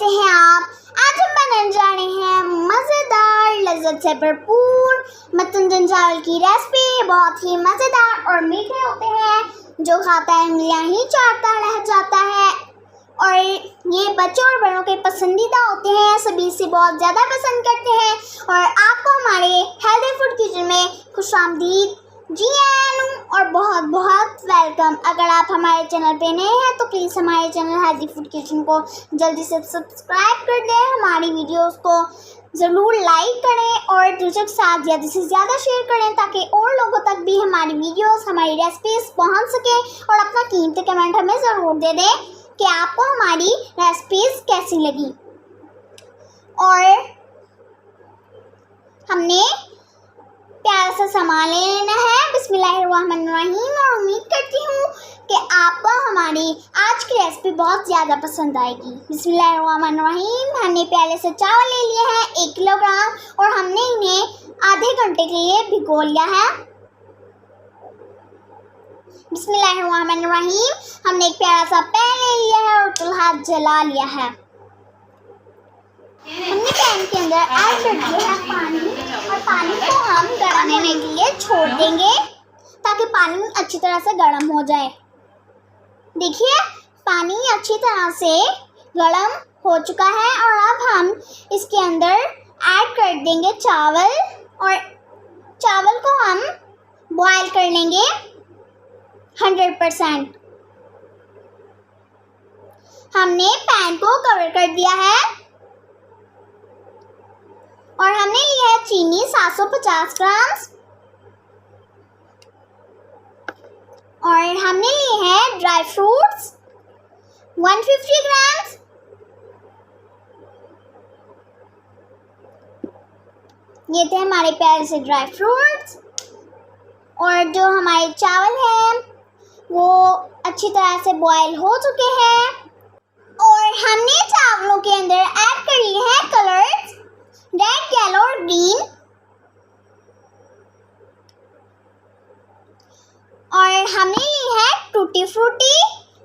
कैसे हैं आप? आज हम बनाने जा रहे हैं मज़ेदार, लज़्ज़त से भरपूर मटन चावल की रेसिपी। बहुत ही मज़ेदार और मीठे होते हैं, जो खाता है उंगलियां ही चाटता रह जाता है। और ये बच्चों और बड़ों के पसंदीदा होते हैं, सभी इसे बहुत ज़्यादा पसंद करते हैं। और आपको हमारे हेल्दी फूड किचन में खुशामदीद, जी आनू और बहुत बहुत वेलकम। अगर आप हमारे चैनल पे नए हैं तो प्लीज़ हमारे चैनल हेल्दी फूड किचन को जल्दी से सब्सक्राइब कर दें, हमारी वीडियोस को ज़रूर लाइक करें और दूसरों के साथ ज़्यादा से ज़्यादा शेयर करें, ताकि और लोगों तक भी हमारी वीडियोस, हमारी रेसिपीज़ पहुंच सके। और अपना कीमती कमेंट हमें ज़रूर दे दें कि आपको हमारी रेसिपीज़ कैसी लगी। और हमने प्यारा सा सामान ले लेना है। बिस्मिल्लाहिर्रहमानिर्रहीम। और उम्मीद करती हूँ कि आपको हमारी आज की रेसिपी बहुत ज़्यादा पसंद आएगी। बिस्मिल्लाहिर्रहमानिर्रहीम। हमने पहले से चावल ले लिए हैं 1 किलोग्राम, और हमने इन्हें आधे घंटे के लिए भिगो लिया है। बिस्मिल्लाहिर्रहमानिर्रहीम। हमने एक प्यारा सा पैन ले लिया है और चूल्हा जला लिया है। हमने पैन के अंदर ऐड कर दिया है पानी, और पानी को हम गर्म होने के लिए छोड़ देंगे, ताकि पानी अच्छी तरह से गर्म हो जाए। देखिए, पानी अच्छी तरह से गर्म हो चुका है, और अब हम इसके अंदर ऐड कर देंगे चावल, और चावल को हम बॉयल कर लेंगे 100%। हमने पैन को कवर कर दिया है, और हमने लिया है चीनी 750 ग्राम, और हमने लिए हैं ड्राई फ्रूट्स 150 ग्राम, ये थे हमारे प्यारे से ड्राई फ्रूट्स। और जो हमारे चावल हैं वो अच्छी तरह से बॉयल हो चुके हैं, और हमने चावलों के अंदर ऐड कर लिए हैं कलर्स रेड, येलो और ग्रीन। और हमने ली है टूटी फ्रूटी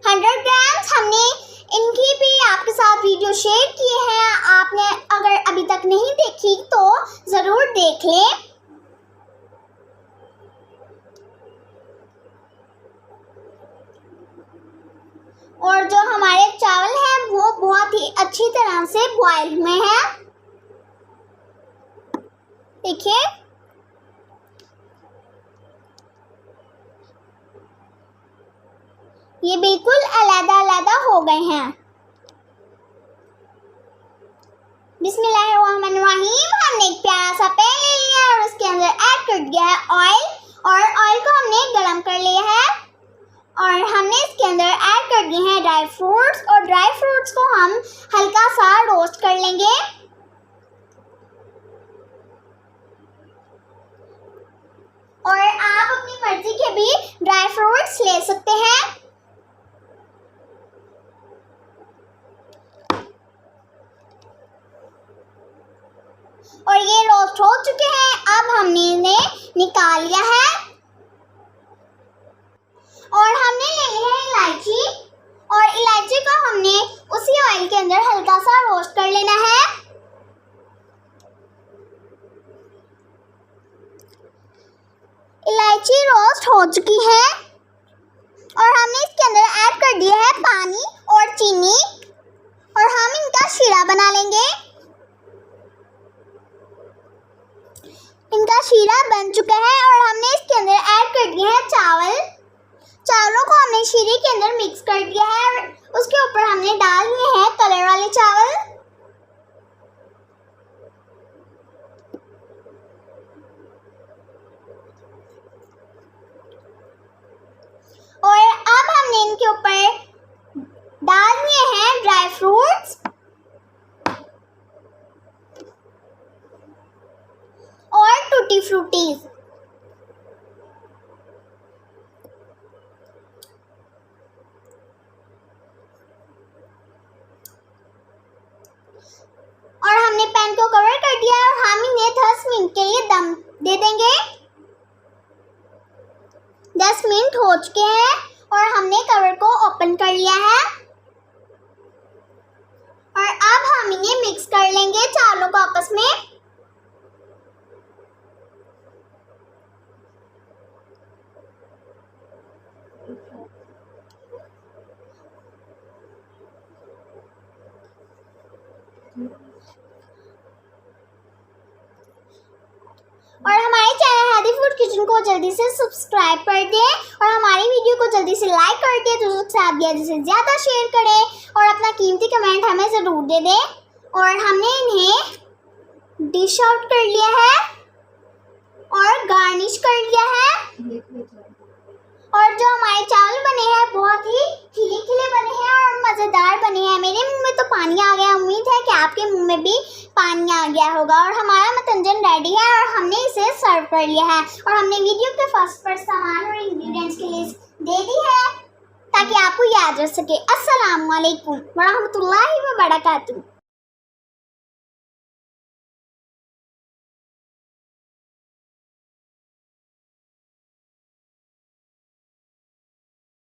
100 ग्राम। हमने इनकी भी आपके साथ वीडियो शेयर किए हैं, आपने अगर अभी तक नहीं देखी तो ज़रूर देख लें। और जो हमारे चावल हैं वो बहुत ही अच्छी तरह से बॉयल हुए हैं। देखिए, ये बिल्कुल अलग-अलग हो गए हैं। बिस्मिल्लाहिर्रहमानिर्रहीम। हमने एक प्यारा सा पैन ले लिया और उसके अंदर ऐड कर दिया है ऑयल, और ऑयल को हमने गरम कर लिया है, और हमने इसके अंदर ऐड कर दिए हैं ड्राई फ्रूट्स, और ड्राई फ्रूट्स को हम हल्का सा रोस्ट कर लेंगे। और आप अपनी मर्जी के भी ड्राई फ्रूट्स ले सकते हैं। और ये रोस्ट हो चुके हैं, अब हमने इन्हें निकाल लिया है। और हमने ले ली है इलायची, और इलायची को हमने उसी ऑयल के अंदर हल्का सा रोस्ट कर लेना है। इलायची रोस्ट हो चुकी है, और हमने इसके अंदर ऐड कर दिया है पानी और चीनी, और हम इनका शीरा बना लेंगे। इनका शीरा बन चुका है, और हमने इसके अंदर ऐड कर दिया है चावल। चावलों को हमने शीरे के अंदर मिक्स कर दिया है, और उसके ऊपर हमने डाल दिए हैं कलर वाले चावल। और अब हमने इनके ऊपर डाल दिए हैं ड्राई फ्रूट्स और टूटी फ्रूटीज। और हमने पैन को कवर कर दिया, और हम इन्हें 10 मिनट के लिए दम दे देंगे। 10 मिनट हो चुके हैं, और हमने कवर को ओपन कर लिया है, और अब लेंगे चावलों को आपस में। और हमारे चैनल हेल्दी फूड किचन को जल्दी से सब्सक्राइब कर दें और हमारी वीडियो को जल्दी से लाइक कर दें, दोस्तों के साथ ज़्यादा से ज़्यादा शेयर करें और अपना कीमती कमेंट हमें ज़रूर दे दें। और हमने इन्हें डिश आउट कर लिया है और गार्निश कर लिया है। और जो हमारे चावल बने हैं बहुत ही खिले खिले बने हैं और मज़ेदार बने हैं। मेरे मुंह में तो पानी आ गया, उम्मीद है कि आपके मुंह में भी पानी आ गया होगा। और हमारा मतंजन रेडी है और हमने इसे सर्व कर लिया है और हमने वीडियो के फर्स्ट पर सामान और इंग्रेडिएंट्स की लिस्ट दे दी है ताकि आपको याद रह सके। अस्सलाम वालेकुम व रहमतुल्लाहि व बरकातुहू।